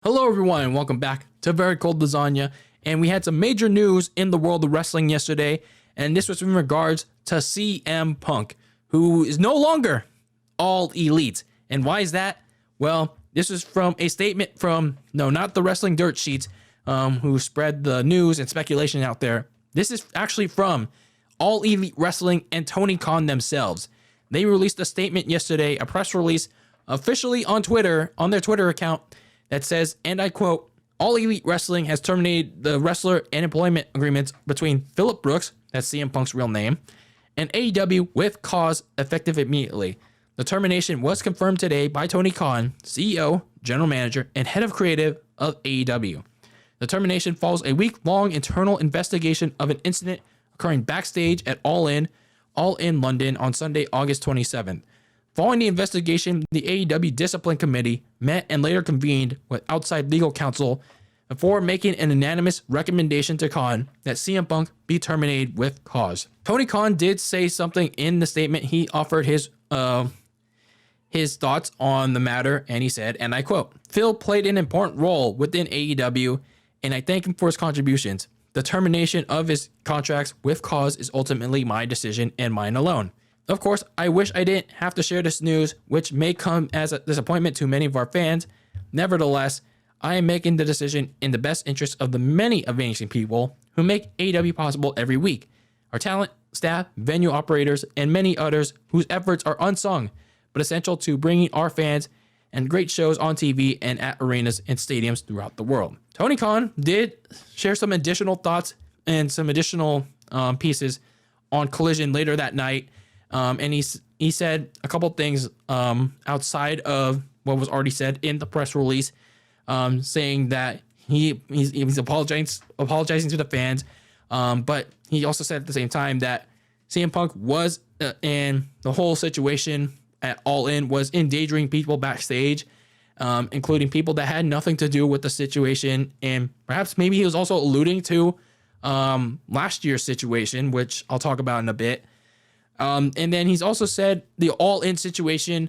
Hello, everyone, and welcome back to Very Cold Lasagna. And we had some major news in the world of wrestling yesterday, and this was in regards to CM Punk, who is no longer All Elite. And why is that? Well, this is from a statement from, not the Wrestling Dirt Sheets, who spread the news and speculation out there. This is actually from All Elite Wrestling and Tony Khan themselves. They released a statement yesterday, a press release, officially on Twitter, on their Twitter account, that says, and I quote, All Elite Wrestling has terminated the wrestler and employment agreements between Phillip Brooks, that's CM Punk's real name, and AEW with cause effective immediately. The termination was confirmed today by Tony Khan, CEO, general manager, and head of creative of AEW. The termination follows a week-long internal investigation of an incident occurring backstage at All In London on Sunday, August 27th. Following the investigation, the AEW Discipline Committee met and later convened with outside legal counsel before making an unanimous recommendation to Khan that CM Punk be terminated with cause. Tony Khan did say something in the statement. He offered his thoughts on the matter, and he said, and I quote, Phil played an important role within AEW, and I thank him for his contributions. The termination of his contracts with cause is ultimately my decision and mine alone. Of course, I wish I didn't have to share this news, which may come as a disappointment to many of our fans. Nevertheless, I am making the decision in the best interest of the many amazing people who make AEW possible every week. Our talent, staff, venue operators, and many others whose efforts are unsung, but essential to bringing our fans and great shows on TV and at arenas and stadiums throughout the world. Tony Khan did share some additional thoughts and some additional pieces on Collision later that night. And he said a couple things outside of what was already said in the press release, saying that he's apologizing to the fans, but he also said at the same time that CM Punk was in the whole situation at All In was endangering people backstage, including people that had nothing to do with the situation, and perhaps maybe he was also alluding to last year's situation, which I'll talk about in a bit. And then he's also said the All In situation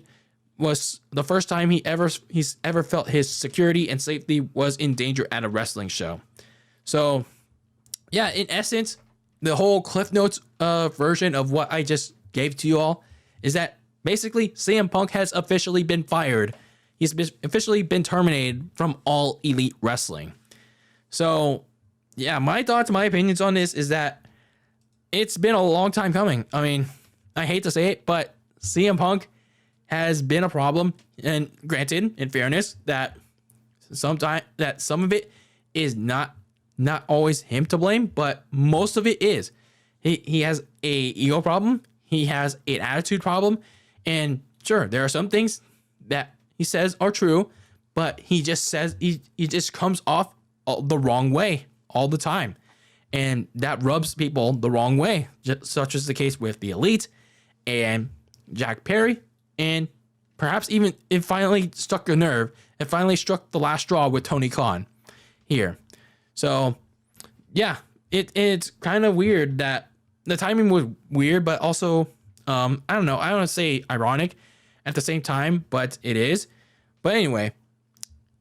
was the first time he's ever felt his security and safety was in danger at a wrestling show. So, yeah, in essence, the whole Cliff Notes version of what I just gave to you all is that basically CM Punk has officially been fired. He's officially been terminated from All Elite Wrestling. So, yeah, my thoughts, my opinions on this is that it's been a long time coming. I mean, I hate to say it, but CM Punk has been a problem. And granted, in fairness, that some of it is not always him to blame, but most of it is. He has a ego problem. He has an attitude problem. And sure, there are some things that he says are true, but he just says he just comes off the wrong way all the time. And that rubs people the wrong way, such as the case with the Elite and Jack Perry. And perhaps even it finally struck a nerve. It finally struck the last straw with Tony Khan here. So, yeah, it's kind of weird that the timing was weird, but also, I don't know. I don't want to say ironic at the same time, but it is. But anyway,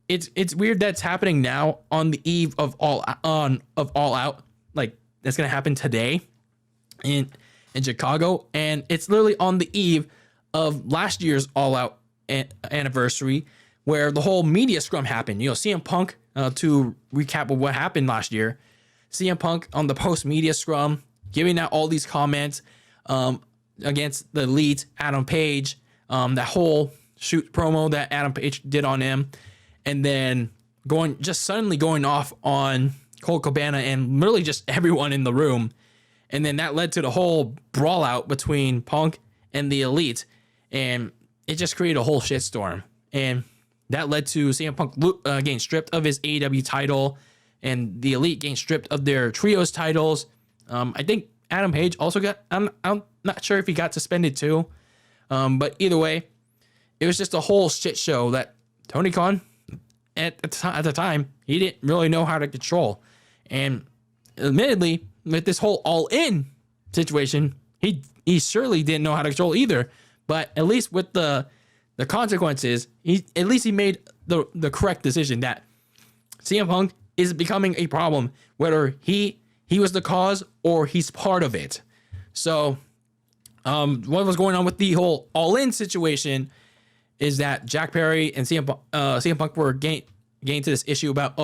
it's weird that's happening now on the eve of All Out. Like, that's going to happen today in Chicago. And it's literally on the eve of last year's All Out anniversary, where the whole media scrum happened. CM Punk, to recap of what happened last year, CM Punk on the post-media scrum, giving out all these comments against the Elite, Adam Page, that whole shoot promo that Adam Page did on him, and then suddenly going off on Colt Cabana and literally just everyone in the room. And then that led to the whole brawl out between Punk and the Elite. And it just created a whole shitstorm. And that led to CM Punk getting stripped of his AEW title, and the Elite getting stripped of their trios titles. I think Adam Page also I'm not sure if he got suspended too. But either way, it was just a whole shit show that Tony Khan, at the time, he didn't really know how to control. And admittedly, with this whole All In situation, he surely didn't know how to control either. But at least with the consequences, he made the correct decision that CM Punk is becoming a problem, whether he was the cause or he's part of it. So, what was going on with the whole All In situation is that Jack Perry and CM Punk were getting to this issue about,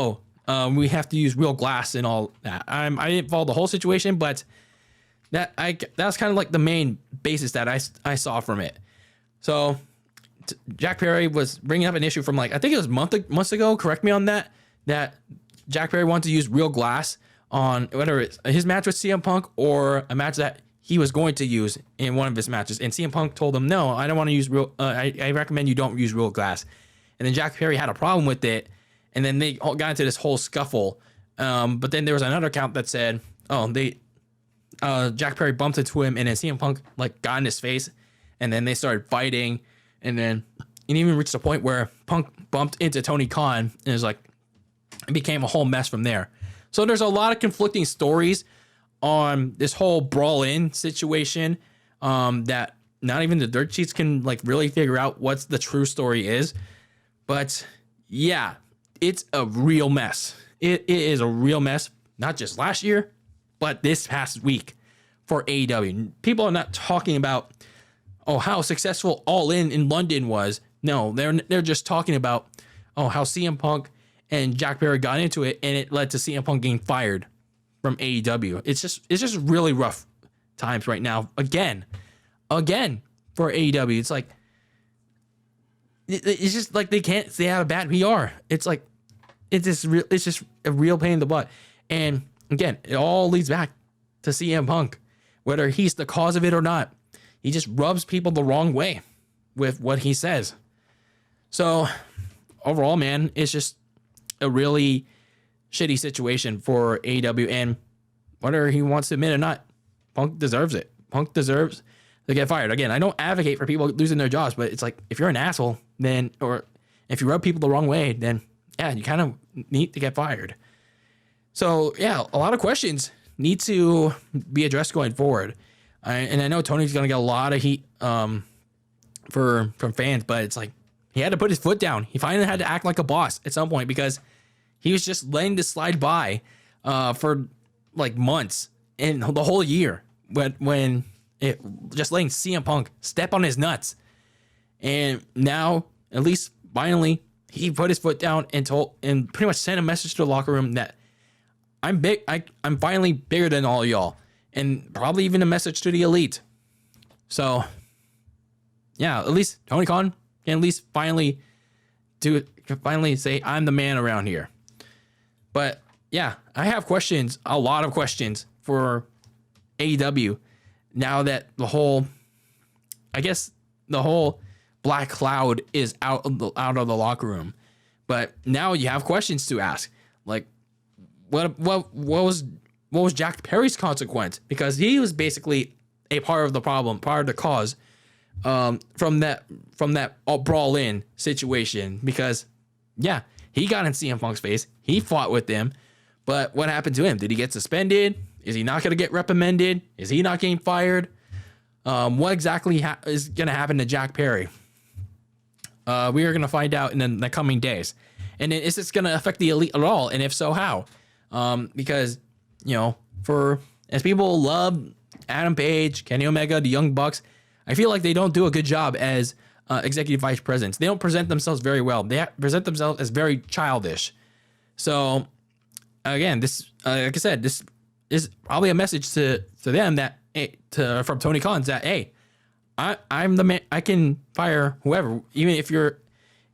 we have to use real glass and all that. I didn't follow the whole situation, but that's kind of like the main basis that I saw from it. So Jack Perry was bringing up an issue from, like, I think it was months ago. Correct me on that. That Jack Perry wanted to use real glass on whether it's his match with CM Punk or a match that he was going to use in one of his matches. And CM Punk told him, no, I don't want to use real, I recommend you don't use real glass. And then Jack Perry had a problem with it. And then they all got into this whole scuffle. But then there was another account that said, Jack Perry bumped into him, and then CM Punk like got in his face, and then they started fighting. And then it even reached a point where Punk bumped into Tony Khan, and it became a whole mess from there. So there's a lot of conflicting stories on this whole brawl-in situation, that not even the dirt sheets can like really figure out what's the true story is. But yeah, it's a real mess. It is a real mess, not just last year, but this past week for AEW. People are not talking about, how successful All In London was. No, they're just talking about, how CM Punk and Jack Perry got into it, and it led to CM Punk getting fired from AEW. It's just really rough times right now. Again for AEW. It's like, it's just like they can't stay out of bad PR. It's like, it's just a real pain in the butt. And again, it all leads back to CM Punk, whether he's the cause of it or not. He just rubs people the wrong way with what he says. So overall, man, it's just a really shitty situation for AEW, and whether he wants to admit it or not, Punk deserves it. Punk deserves to get fired. Again, I don't advocate for people losing their jobs, but it's like, if you're an asshole, then, or if you rub people the wrong way, then yeah, you kind of need to get fired. So yeah, a lot of questions need to be addressed going forward. And I know Tony's going to get a lot of heat from fans, but it's like, he had to put his foot down. He finally had to act like a boss at some point, because he was just letting this slide by for like months and the whole year when it just letting CM Punk step on his nuts. And now, at least finally, he put his foot down and pretty much sent a message to the locker room that I'm big. I'm finally bigger than all y'all, and probably even a message to the elite. So yeah, at least Tony Khan can at least finally say, I'm the man around here. But yeah, I have questions, a lot of questions for AEW now that the whole black cloud is out of the locker room. But now you have questions to ask, like, what was Jack Perry's consequence? Because he was basically a part of the problem, part of the cause, from that brawl in situation. Because yeah, he got in CM Punk's face, he fought with them, but what happened to him? Did he get suspended? Is he not going to get reprimanded? Is he not getting fired? What exactly is going to happen to Jack Perry? We are going to find out in the coming days. And then, is this going to affect the elite at all? And if so, how? Because, as people love Adam Page, Kenny Omega, the Young Bucks, I feel like they don't do a good job as executive vice presidents. They don't present themselves very well. They present themselves as very childish. So, again, this, like I said, this is probably a message to them that, from Tony Khan, that, hey, I'm the man. I can fire whoever, even if you're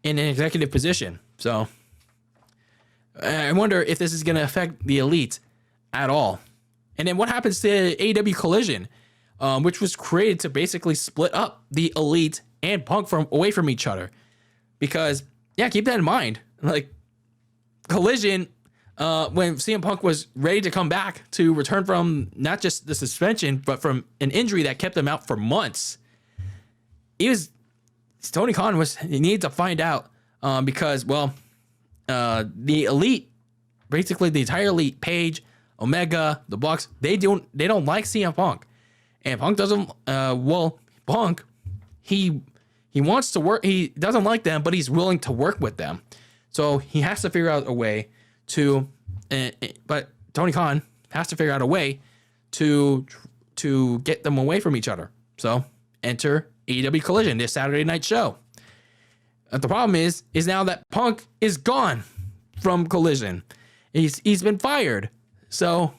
in an executive position. So I wonder if this is going to affect the elite at all. And then what happens to AEW Collision, which was created to basically split up the elite and Punk away from each other? Because yeah, keep that in mind. Like, Collision, when CM Punk was ready to come back to return from not just the suspension, but from an injury that kept him out for months, Tony Khan he needed to find out, because, the elite, basically the entire elite, Page, Omega, the Bucks, they don't like CM Punk, and Punk doesn't. Punk, he wants to work. He doesn't like them, but he's willing to work with them. So he has to figure out a way but Tony Khan has to figure out a way to get them away from each other. So enter AEW Collision, this Saturday night show. The problem is now that Punk is gone from Collision. He's been fired. So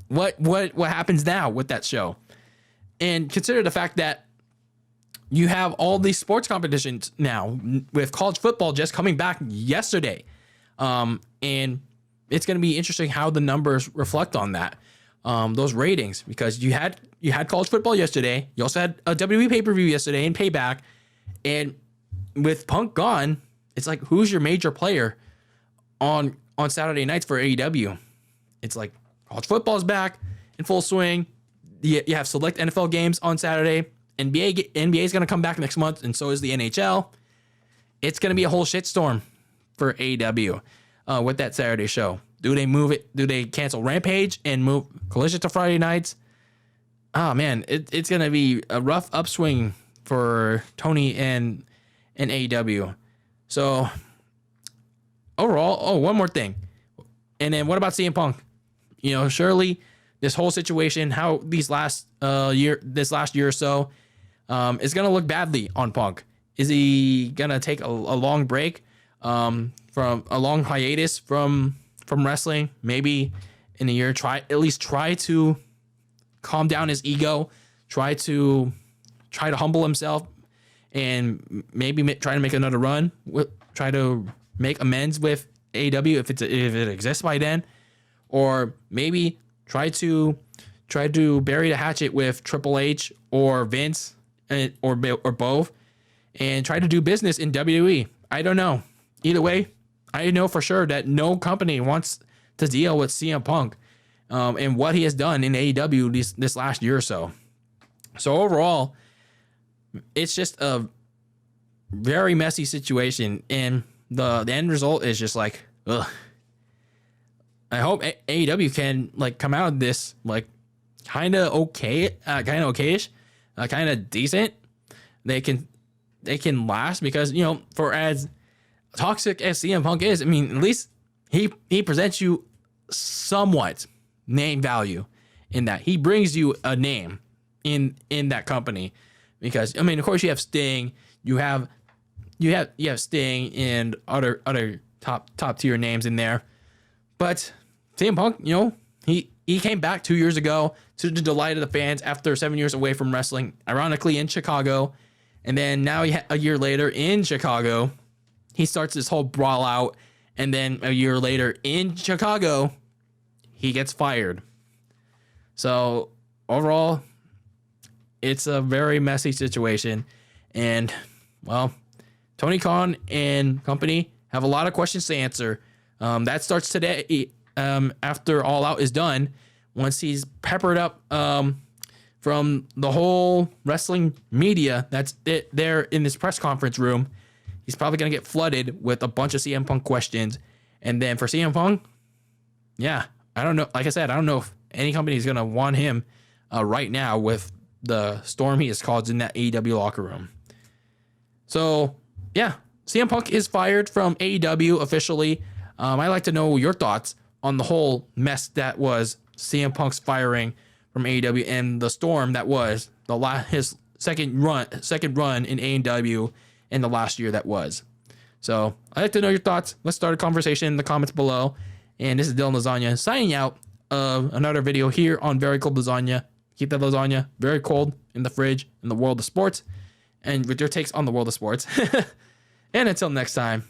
what happens now with that show? And consider the fact that you have all these sports competitions now, with college football just coming back yesterday. And it's going to be interesting how the numbers reflect on that. Those ratings, because you had college football yesterday. You also had a WWE pay-per-view yesterday and Payback. And with Punk gone, it's like, who's your major player on Saturday nights for AEW? It's like college football is back in full swing. You have select NFL games on Saturday. NBA is going to come back next month, and so is the NHL. It's going to be a whole shitstorm for AEW with that Saturday show. Do they move it? Do they cancel Rampage and move Collision to Friday nights? Oh, man, it's going to be a rough upswing for Tony and AEW. So, overall, one more thing. And then what about CM Punk? Surely this whole situation, how this last year or so, is going to look badly on Punk. Is he going to take a long break, from a long hiatus from wrestling? Maybe in a year, try to calm down his ego, try to humble himself, and maybe try to make another run. Try to make amends with AEW if it exists by then, or maybe try to bury the hatchet with Triple H or Vince, or both, and try to do business in WWE. I don't know. Either way, I know for sure that no company wants to deal with CM Punk and what he has done in AEW this last year or so. So overall, it's just a very messy situation, and the end result is just like, ugh. I hope AEW can come out of this kind of okayish, kind of decent. They can last, because for as toxic as CM Punk is, I mean, at least he presents you somewhat name value in that he brings you a name in that company. Because I mean, of course, you have Sting, you have Sting and other top tier names in there. But CM Punk, he came back 2 years ago to the delight of the fans after 7 years away from wrestling, ironically in Chicago. And then now a year later in Chicago, he starts this whole brawl out. And then a year later in Chicago, he gets fired. So overall, it's a very messy situation. And, well, Tony Khan and company have a lot of questions to answer. That starts today, after All Out is done. Once he's peppered up from the whole wrestling media that's there in this press conference room, he's probably going to get flooded with a bunch of CM Punk questions. And then for CM Punk, yeah, I don't know. Like I said, I don't know if any company is going to want him right now with the storm he has caused in that AEW locker room. So, yeah, CM Punk is fired from AEW officially. I'd like to know your thoughts on the whole mess that was CM Punk's firing from AEW and the storm that was his second run in AEW in the last year that was. So I'd like to know your thoughts. Let's start a conversation in the comments below. And this is Dylan Lasagna signing out of another video here on Very Cold Lasagna. Keep that lasagna very cold in the fridge in the world of sports, and with your takes on the world of sports. And until next time,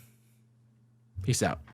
peace out.